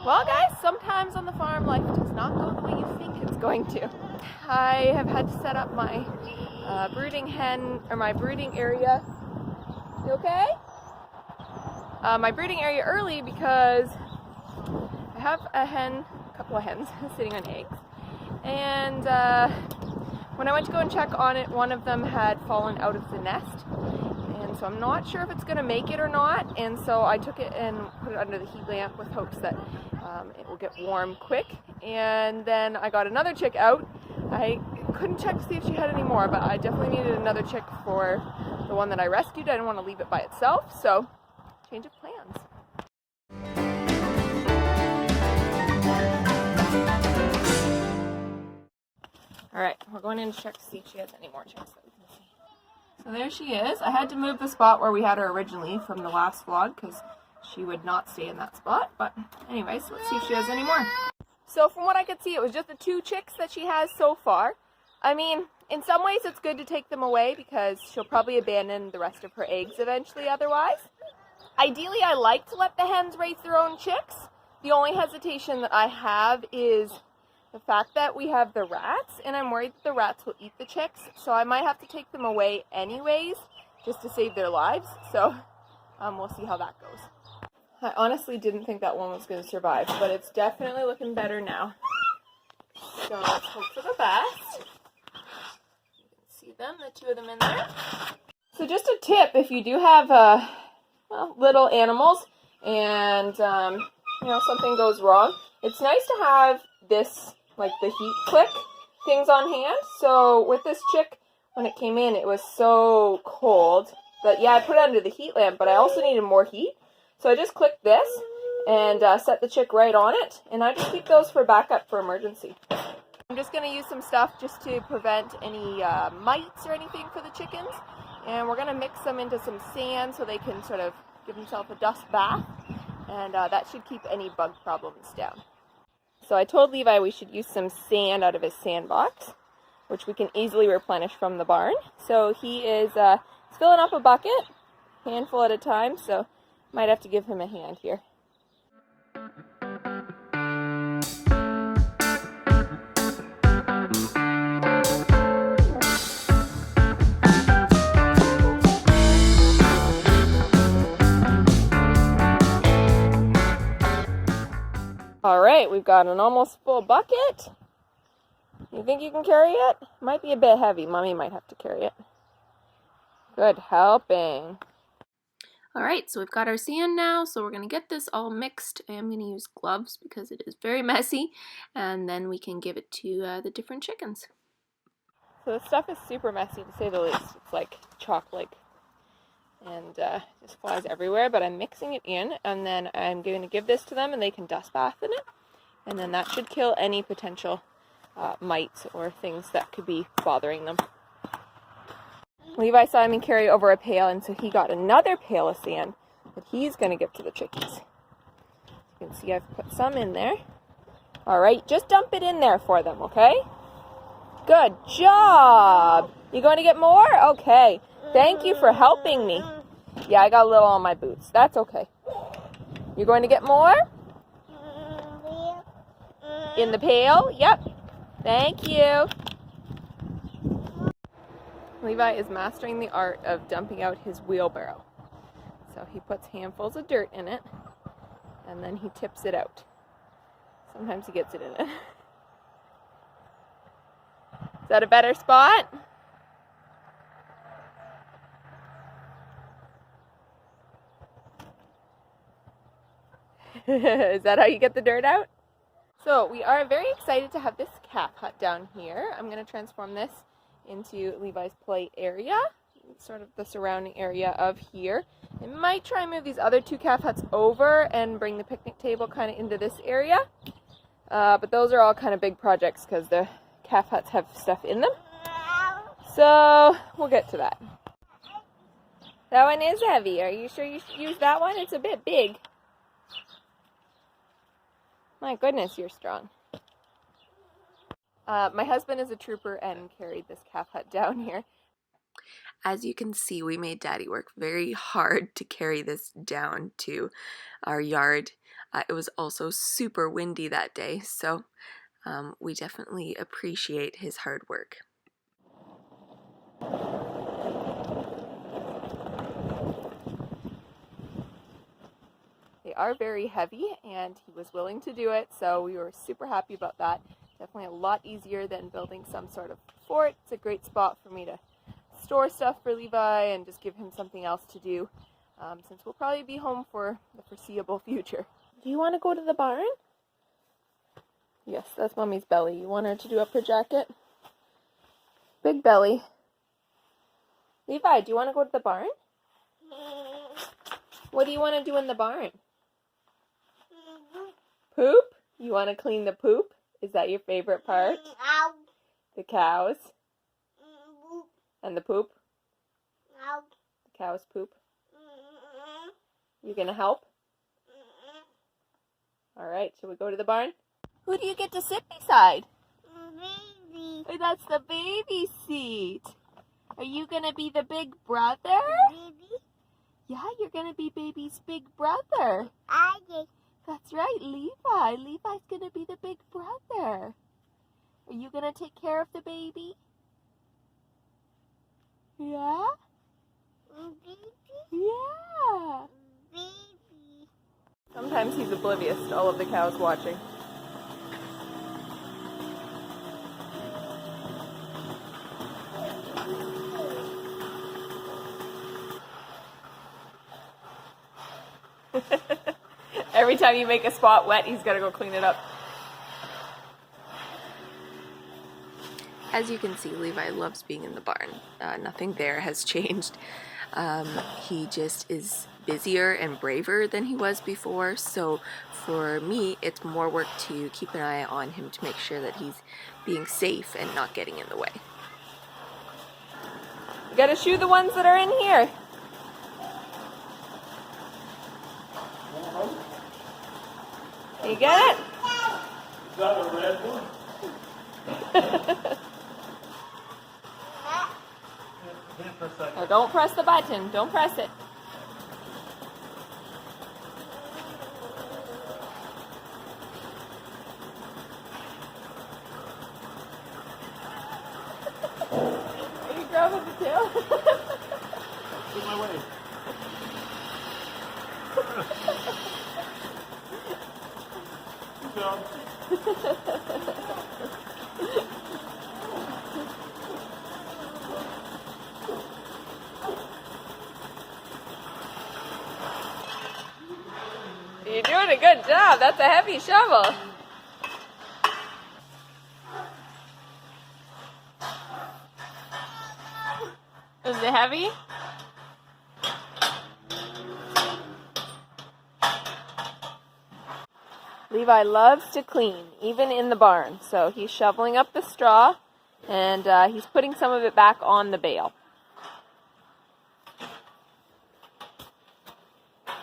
Well guys, sometimes on the farm life does not go the way you think it's going to. I have had to set up my brooding hen, or my brooding area. You okay? My brooding area early because I have a couple of hens sitting on eggs. And when I went to go and check on it, one of them had fallen out of the nest. And so I'm not sure if it's going to make it or not. And so I took it and put it under the heat lamp with hopes that it will get warm quick. And then I got another chick out. I couldn't check to see if she had any more, but I definitely needed another chick for the one that I rescued. I didn't want to leave it by itself, so change of plans. Alright, we're going in to check to see if she has any more chicks that we can see. So there she is. I had to move the spot where we had her originally from the last vlog because she would not stay in that spot. But anyways, let's see if she has any more. So from what I could see, it was just the 2 chicks that she has so far. I mean, in some ways it's good to take them away because she'll probably abandon the rest of her eggs eventually otherwise. Ideally, I like to let the hens raise their own chicks. The only hesitation that I have is the fact that we have the rats, and I'm worried that the rats will eat the chicks, so I might have to take them away anyways, just to save their lives, so we'll see how that goes. I honestly didn't think that one was going to survive, but it's definitely looking better now. So let's hope for the best. You can see them, the 2 of them in there. So just a tip, if you do have little animals and something goes wrong, it's nice to have this, like the heat click things on hand. So with this chick, when it came in, it was so cold that, yeah, I put it under the heat lamp, but I also needed more heat. So I just clicked this and set the chick right on it, and I just keep those for backup for emergency. I'm just going to use some stuff just to prevent any mites or anything for the chickens, and we're going to mix them into some sand so they can sort of give themselves a dust bath, and that should keep any bug problems down. So I told Levi we should use some sand out of his sandbox, which we can easily replenish from the barn. So he is filling up a bucket, handful at a time, so might have to give him a hand here. Alright, we've got an almost full bucket. You think you can carry it? Might be a bit heavy. Mommy might have to carry it. Good helping. Alright, so we've got our sand now, so we're going to get this all mixed. I'm going to use gloves because it is very messy, and then we can give it to the different chickens. So this stuff is super messy to say the least. It's like chalk-like and just flies everywhere, but I'm mixing it in, and then I'm going to give this to them and they can dust bath in it, and then that should kill any potential mites or things that could be bothering them. Levi saw him carry over a pail, and so he got another pail of sand that he's going to give to the chickies. You can see I've put some in there. Alright, just dump it in there for them, okay? Good job! You going to get more? Okay. Thank you for helping me. Yeah, I got a little on my boots. That's okay. You're going to get more? In the pail? Yep. Thank you. Levi is mastering the art of dumping out his wheelbarrow. So he puts handfuls of dirt in it, and then he tips it out. Sometimes he gets it in it. Is that a better spot? Is that how you get the dirt out? So we are very excited to have this calf hut down here. I'm going to transform this into Levi's play area, sort of the surrounding area of here. I might try and move these other 2 calf huts over and bring the picnic table kind of into this area. But those are all kind of big projects because the calf huts have stuff in them. So we'll get to that. That one is heavy. Are you sure you should use that one? It's a bit big. My goodness, you're strong. My husband is a trooper and carried this calf hut down here. As you can see, we made Daddy work very hard to carry this down to our yard. It was also super windy that day, so we definitely appreciate his hard work. They are very heavy, and he was willing to do it, so we were super happy about that. Definitely a lot easier than building some sort of fort. It's a great spot for me to store stuff for Levi and just give him something else to do, since we'll probably be home for the foreseeable future. Do you want to go to the barn? Yes, that's Mommy's Belly. You want her to do up her jacket? Big Belly. Levi, do you want to go to the barn? What do you want to do in the barn? Poop? You want to clean the poop? Is that your favorite part? The cows? And the poop? The cows poop? You gonna help? Alright, shall we go to the barn? Who do you get to sit beside? Baby. Oh, that's the baby seat. Are you gonna be the big brother? Baby. Yeah, you're gonna be baby's big brother. That's right, Levi. Levi's gonna be the big brother. Are you gonna take care of the baby? Yeah? Baby. Yeah. Baby. Sometimes he's oblivious to all of the cows watching. Every time you make a spot wet, he's gotta go clean it up. As you can see, Levi loves being in the barn. Nothing there has changed. He just is busier and braver than he was before, so for me, it's more work to keep an eye on him to make sure that he's being safe and not getting in the way. You gotta shoo the ones that are in here. You get it? Is that a red one? Hit for a second. Oh, don't press the button. Don't press it. Are you grabbing the tail? Get my way. Good job. You're doing a good job. That's a heavy shovel. Is it heavy? Levi loves to clean, even in the barn. So he's shoveling up the straw, and he's putting some of it back on the bale.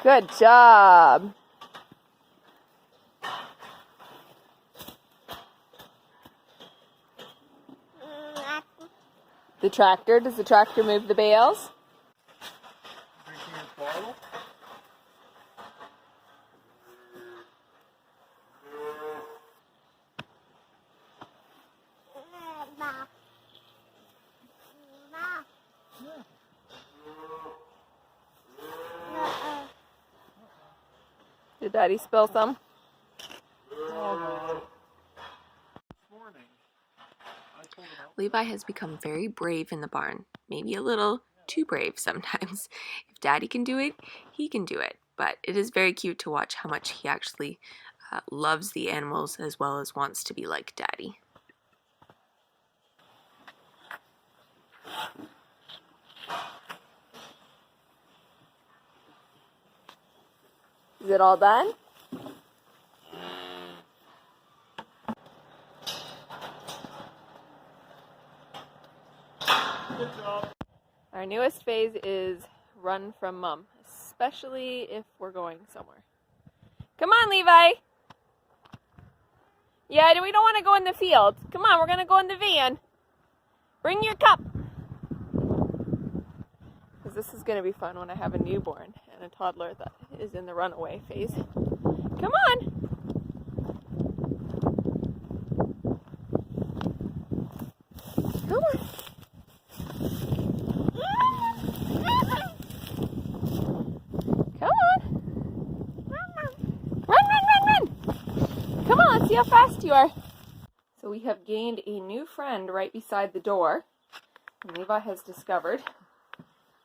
Good job. The tractor, does the tractor move the bales? Drinking your bottle? Did Daddy spill some? Oh, this morning, I pulled it out. Levi has become very brave in the barn, maybe a little too brave sometimes. If Daddy can do it, he can do it. But it is very cute to watch how much he actually loves the animals as well as wants to be like Daddy. Is it all done? Good job. Our newest phase is run from Mom, especially if we're going somewhere. Come on, Levi. Yeah, we don't want to go in the field. Come on, we're going to go in the van. Bring your cup. Because this is going to be fun when I have a newborn and a toddler that is in the runaway phase. Come on. Come on. Come on. Run, run, run, run. Come on, let's see how fast you are. So we have gained a new friend right beside the door. And Levi has discovered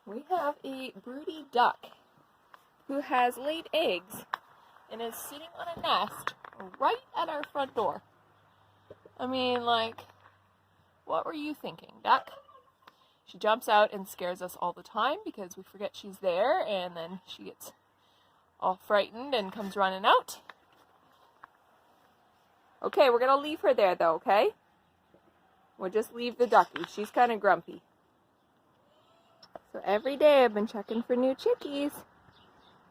we have a broody duck who has laid eggs and is sitting on a nest right at our front door. I mean, like, what were you thinking, duck? She jumps out and scares us all the time because we forget she's there, and then she gets all frightened and comes running out. Okay, we're going to leave her there though, okay? We'll just leave the ducky. She's kind of grumpy. So every day I've been checking for new chickies.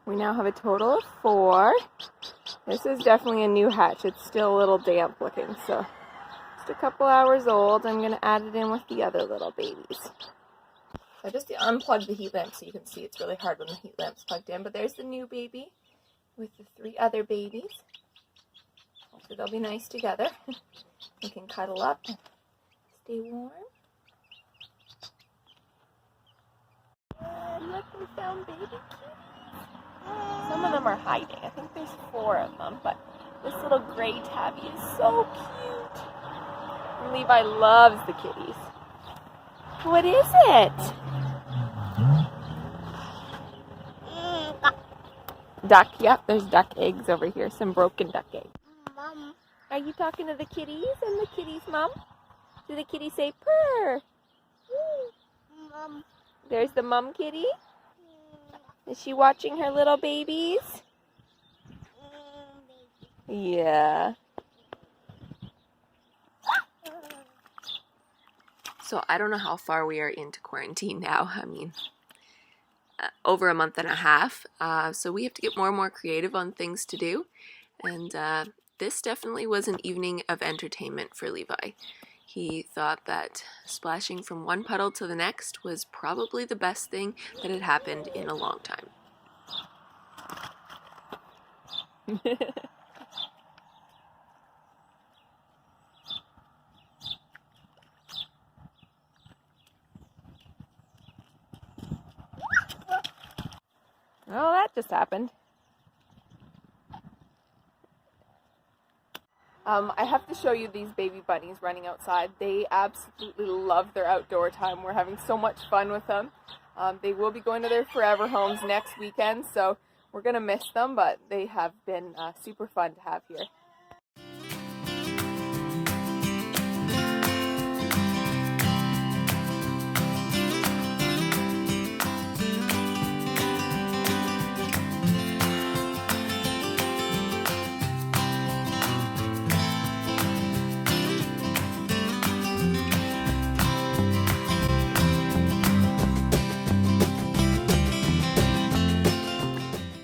We now have a total of 4. This is definitely a new hatch. It's still a little damp looking, so just a couple hours old. I'm going to add it in with the other little babies. I just unplugged the heat lamp so you can see it's really hard when the heat lamp's plugged in. But there's the new baby with the 3 other babies. Hopefully they'll be nice together. We can cuddle up and stay warm. Look, we found baby kitties. Some of them are hiding. I think there's 4 of them, but this little gray tabby is so cute. And Levi loves the kitties. What is it? Duck. Yep, there's duck eggs over here. Some broken duck eggs. Mom. Are you talking to the kitties and the kitties' mom? Do the kitties say purr? Mom. There's the mom kitty. Is she watching her little babies? Yeah. So I don't know how far we are into quarantine now. I mean, over a month and a half. So we have to get more and more creative on things to do. And this definitely was an evening of entertainment for Levi. He thought that splashing from one puddle to the next was probably the best thing that had happened in a long time. Oh, that just happened. I have to show you these baby bunnies running outside. They absolutely love their outdoor time. We're having so much fun with them. They will be going to their forever homes next weekend, so we're going to miss them, but they have been super fun to have here.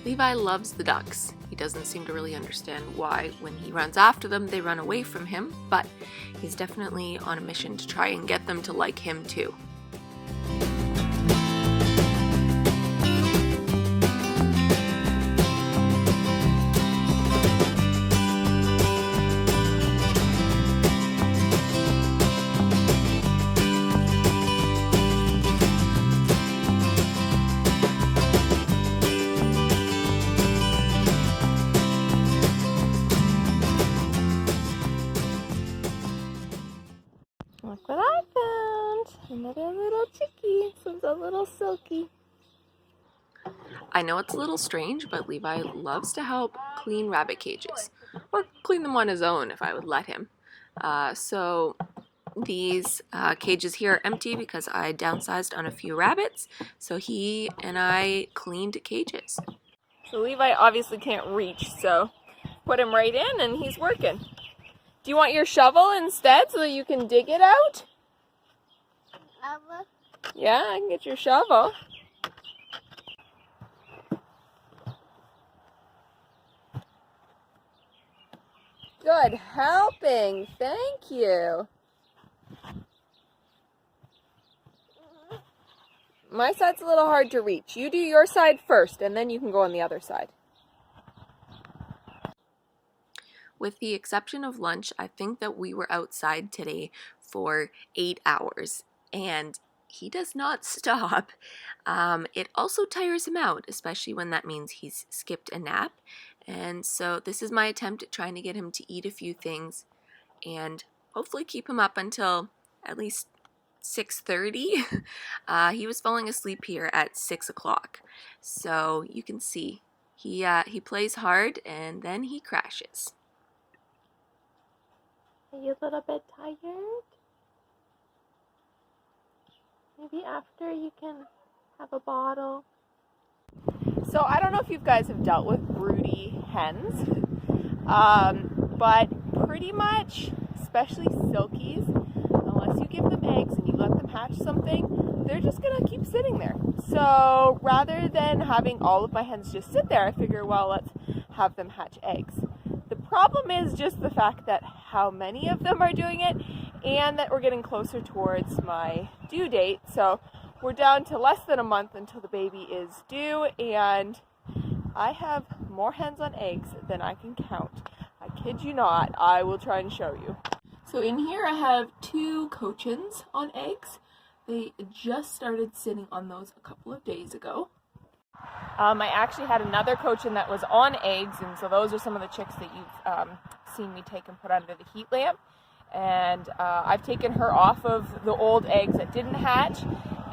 Levi loves the ducks. He doesn't seem to really understand why when he runs after them they run away from him, but he's definitely on a mission to try and get them to like him too. Look what I found. Another little chickie. This one's a little silky. I know it's a little strange, but Levi loves to help clean rabbit cages, or clean them on his own if I would let him. So these cages here are empty because I downsized on a few rabbits, so he and I cleaned cages. So Levi obviously can't reach, so put him right in and he's working. Do you want your shovel instead so that you can dig it out? Mama. Yeah, I can get your shovel. Good helping. Thank you. My side's a little hard to reach. You do your side first, and then you can go on the other side. With the exception of lunch, I think that we were outside today for 8 hours, and he does not stop. It also tires him out, especially when that means he's skipped a nap. And so this is my attempt at trying to get him to eat a few things and hopefully keep him up until at least 6:30. He was falling asleep here at 6 o'clock. So you can see he plays hard and then he crashes. Are you a little bit tired? Maybe after you can have a bottle. So I don't know if you guys have dealt with broody hens, but pretty much, especially silkies, unless you give them eggs and you let them hatch something, they're just gonna keep sitting there. So rather than having all of my hens just sit there, I figure, well, let's have them hatch eggs. The problem is just the fact that how many of them are doing it, and that we're getting closer towards my due date. So we're down to less than a month until the baby is due, and I have more hens on eggs than I can count. I kid you not. I will try and show you. So in here I have 2 cochins on eggs. They just started sitting on those a couple of days ago. I actually had another cochin that was on eggs, and so those are some of the chicks that you've seen me take and put under the heat lamp. And I've taken her off of the old eggs that didn't hatch,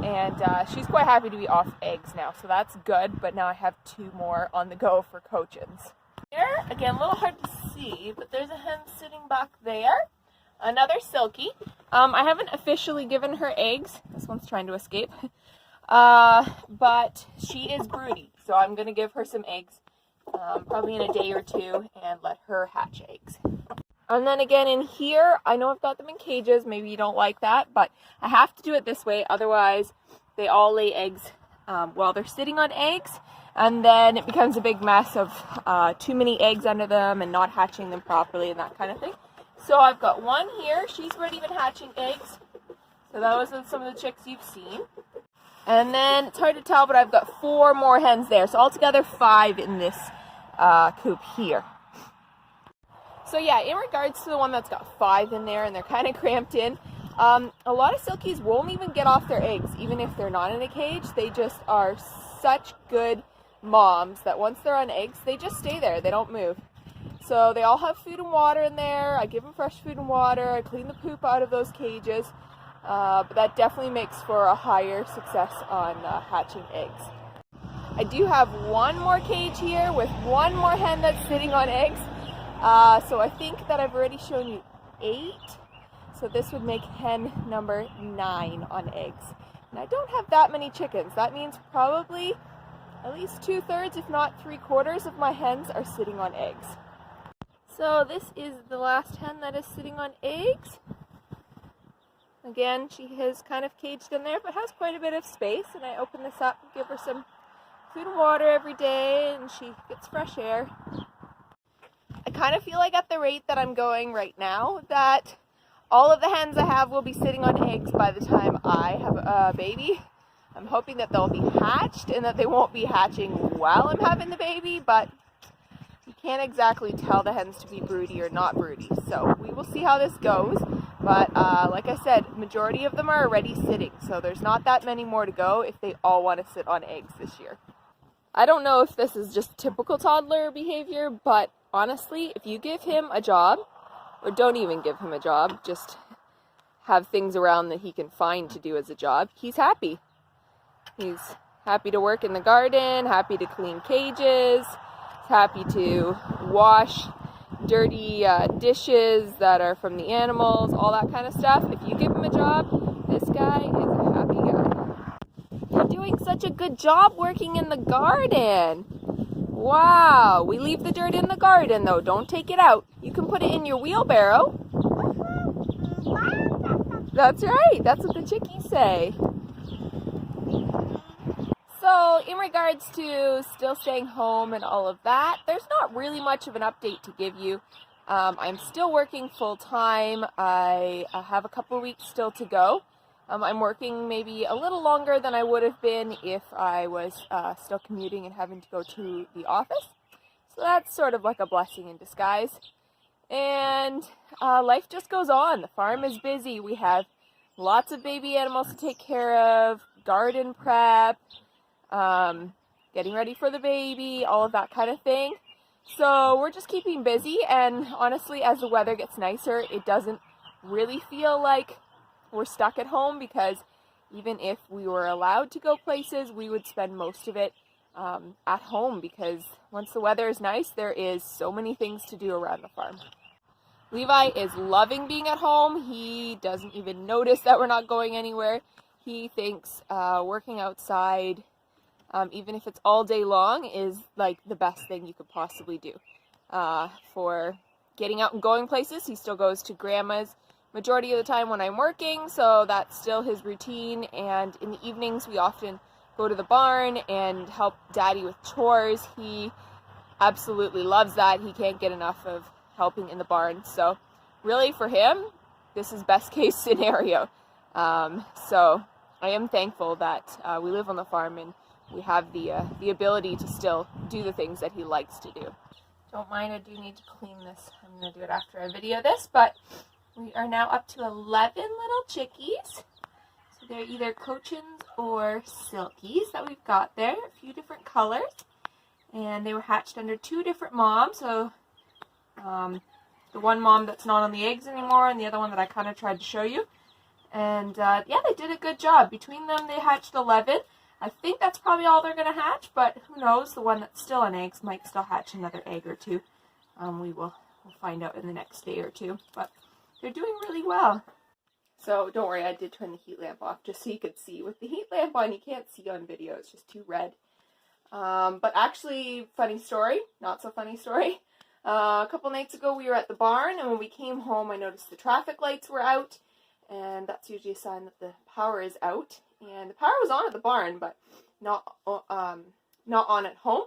and she's quite happy to be off eggs now, so that's good. But now I have 2 more on the go for cochins. Here, again, a little hard to see, but there's a hen sitting back there. Another silky. I haven't officially given her eggs. This one's trying to escape. But she is broody, so I'm going to give her some eggs probably in a day or 2 and let her hatch eggs. And then again in here, I know I've got them in cages. Maybe you don't like that, but I have to do it this way. Otherwise, they all lay eggs while they're sitting on eggs, and then it becomes a big mess of too many eggs under them and not hatching them properly and that kind of thing. So I've got one here. She's already been hatching eggs. So those are some of the chicks you've seen. And then it's hard to tell, but I've got 4 more hens there. So altogether 5 in this coop here. So yeah, in regards to the one that's got 5 in there and they're kind of cramped in, a lot of silkies won't even get off their eggs, even if they're not in a cage. They just are such good moms that once they're on eggs, they just stay there. They don't move. So they all have food and water in there. I give them fresh food and water. I clean the poop out of those cages. But that definitely makes for a higher success on hatching eggs. I do have 1 more cage here with 1 more hen that's sitting on eggs. So I think that I've already shown you 8. So this would make hen number 9 on eggs. And I don't have that many chickens. That means probably at least 2/3, if not 3/4 of my hens are sitting on eggs. So this is the last hen that is sitting on eggs. Again, she is kind of caged in there, but has quite a bit of space. And I open this up and give her some food and water every day, and she gets fresh air. I kind of feel like at the rate that I'm going right now, that all of the hens I have will be sitting on eggs by the time I have a baby. I'm hoping that they'll be hatched and that they won't be hatching while I'm having the baby, but you can't exactly tell the hens to be broody or not broody. So we will see how this goes. But like I said, majority of them are already sitting, so there's not that many more to go if they all want to sit on eggs this year. I don't know if this is just typical toddler behavior, but honestly, if you give him a job, or don't even give him a job, just have things around that he can find to do as a job, he's happy. He's happy to work in the garden, happy to clean cages, happy to wash dirty dishes that are from the animals, all that kind of stuff. If you give him a job, this guy is a happy guy. You're doing such a good job working in the garden. Wow, we leave the dirt in the garden though, don't take it out. You can put it in your wheelbarrow. That's right, that's what the chickies say. So in regards to still staying home and all of that, there's not really much of an update to give you. I'm still working full time. I have a couple of weeks still to go. I'm working maybe a little longer than I would have been if I was still commuting and having to go to the office. So that's sort of like a blessing in disguise. and life just goes on. The farm is busy. We have lots of baby animals to take care of, garden prep, getting ready for the baby, all of that kind of thing. So we're just keeping busy, and honestly, as the weather gets nicer, it doesn't really feel like we're stuck at home, because even if we were allowed to go places, we would spend most of it at home, because once the weather is nice, there is so many things to do around the farm. Levi is loving being at home. He doesn't even notice that we're not going anywhere. He thinks working outside, even if it's all day long, is like the best thing you could possibly do. For getting out and going places, he still goes to Grandma's majority of the time when I'm working, so that's still his routine. And in the evenings, we often go to the barn and help Daddy with chores. He absolutely loves that. He can't get enough of helping in the barn. So really, for him, this is best case scenario. So I am thankful that we live on the farm and we have the ability to still do the things that he likes to do. Don't mind, I do need to clean this. I'm going to do it after I video this, but we are now up to 11 little chickies. So they're either Cochins or Silkies that we've got there, a few different colors. And they were hatched under 2 different moms, so the one mom that's not on the eggs anymore and the other one that I kind of tried to show you. And yeah, they did a good job. Between them, they hatched 11. I think that's probably all they're going to hatch, but who knows? The one that's still on eggs might still hatch another egg or 2. We'll find out in the next day or 2. But they're doing really well. So don't worry, I did turn the heat lamp off just so you could see. With the heat lamp on, you can't see on video. It's just too red. But actually, funny story, not so funny story. A couple nights ago, we were at the barn, and when we came home, I noticed the traffic lights were out, and that's usually a sign that the power is out. And the power was on at the barn, but not on at home.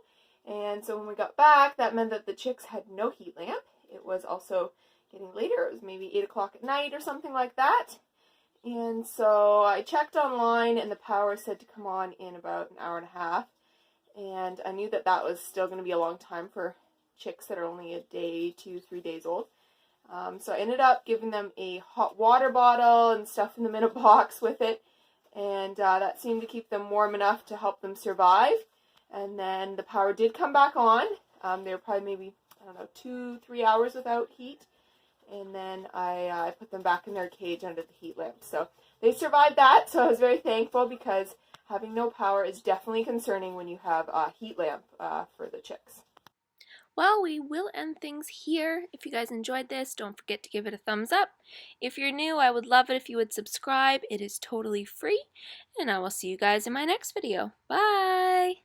And so when we got back, that meant that the chicks had no heat lamp. It was also getting later. It was maybe 8 o'clock at night or something like that. And so I checked online, and the power said to come on in about an hour and a half. And I knew that that was still going to be a long time for chicks that are only a day, 2, 3 days old. So I ended up giving them a hot water bottle and stuffing them in a box with it. And that seemed to keep them warm enough to help them survive. And then the power did come back on. They were probably maybe, 2-3 hours without heat. And then I put them back in their cage under the heat lamp. So they survived that, so I was very thankful, because having no power is definitely concerning when you have a heat lamp for the chicks. Well, we will end things here. If you guys enjoyed this, don't forget to give it a thumbs up. If you're new, I would love it if you would subscribe. It is totally free. And I will see you guys in my next video. Bye!